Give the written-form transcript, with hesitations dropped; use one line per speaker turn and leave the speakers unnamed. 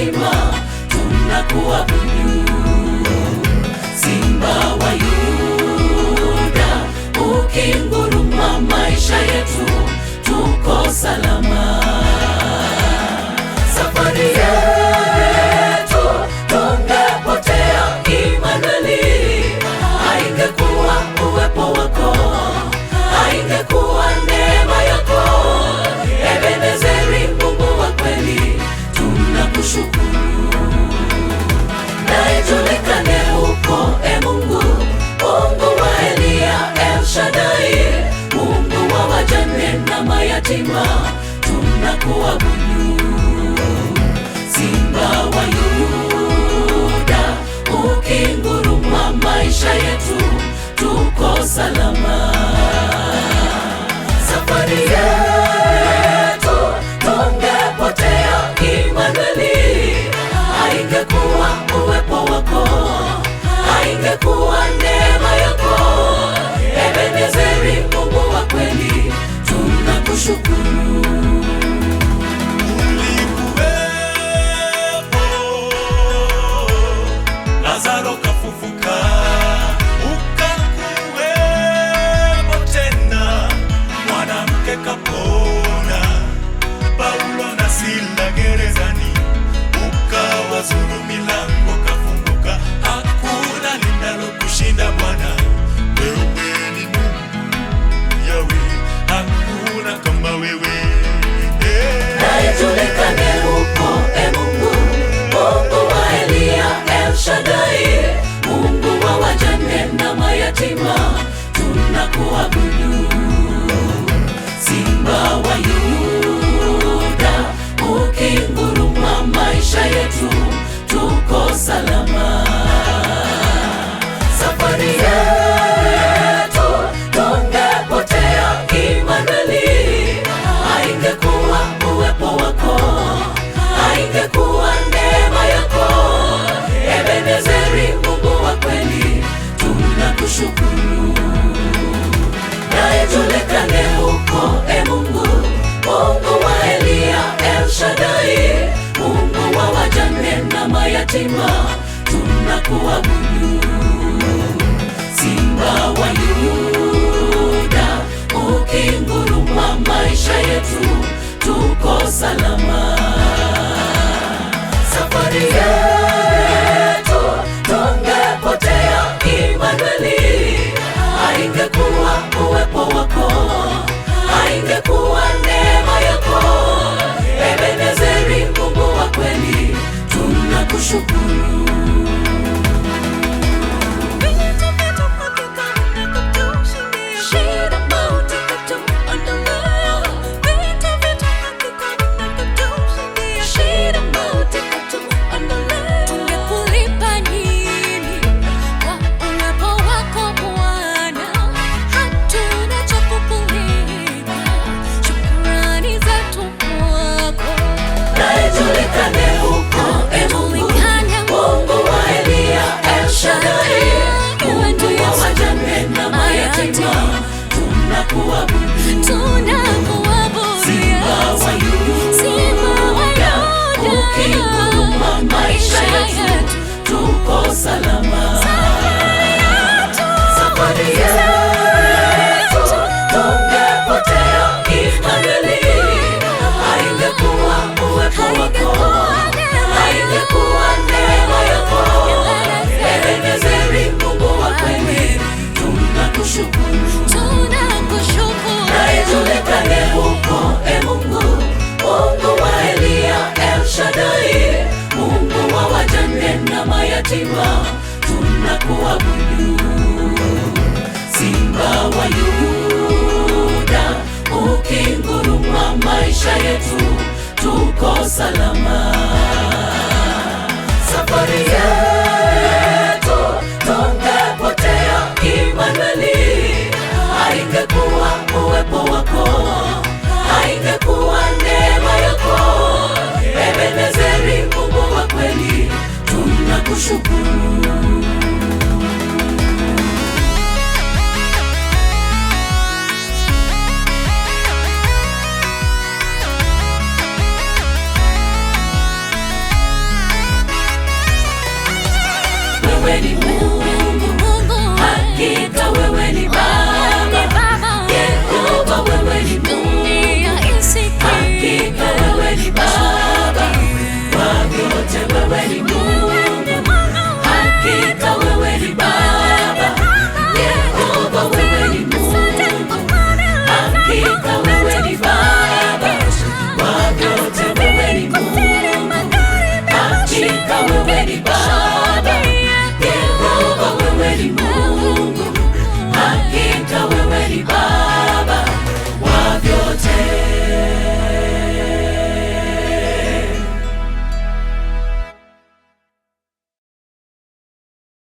yatima, tunakuabudu. Simba wa Yuda, ukinguruma maisha yetu, tuko salama. Safari yetu tungepotea, Imanueli, haingekuwa uwepo wako, haingekuwa neema yako. Ebenezeri, Mungu wa kweli, tunakushukuru. Na ijulikane huko, Mungu, Mungu wa Eliya, El Shaddai, Mungu wa wajane na mayatima, tunakuabudu. Simba wa Yuda, ukinguruma maisha yetu, tuko salama. Safari yetu tungepotea, Imanueli, haingekuwa uwepo wako, haingekuwa neema yako. Ebenezeri, Mungu wa kweli, tunakushukuru.
Lazaro kafufuka, ukakuwepo tena, mwanamke kapona, Paulo na Sila gerezani, ukawazuru milango kafunguka. Hakuna linalo kushinda Bwana, wewe ni Mungu Yahweh, hakuna kama wewe.
Na ijulikane huko, Mungu, Mungu wa Eliya, El Shaddai, Mungu wa wajane na mayatima, tunakuabudu. Simba wa Yuda, ukinguruma maisha yetu, tuko salama. Safari yetu tungepotea, Imanueli, haingekuwa uwepo wako, haingekuwa neema yako. Ebenezeri, Mungu wa kweli, tunakushukuru. Na ijulikane huko, Mungu, Mungu wa Eliya, El Shaddai, Mungu wa wajane na mayatima, tunakuabudu. Simba wa Yuda, ukinguruma maisha yetu, tuko salama. Safari yetu tungepotea, Imanueli, haingekuwa uwepo wako, haingekuwa neema yako. Ebenezeri, Mungu wa kweli, tunakushukuru. Ijulikane huko, Mungu, Mungu wa Eliya, El Shaddai, Mungu wa wajane na mayatima, tunakuabudu. Simba wa Yuda, ukinguruma maisha yetu, tuko salama. Safari yetu tungepotea, Imanueli, haingekuwa uwepo wako, haingekuwa neema yako. Ebenezeri, Mungu wa kweli, tunakushukuru. Na ijulikane huko, Mungu, Mungu wa Eliya, El Shaddai, Mungu wa wajane na mayatima, tunakuabudu. Simba wa Yuda, ukinguruma maisha yetu, tuko salama. Safari yetu tungepotea, Imanueli, haingekuwa uwepo wako, haingekuwa neema yako. Ebenezeri, Mungu wa kweli, tunakushukuru. wewe ni Mungu.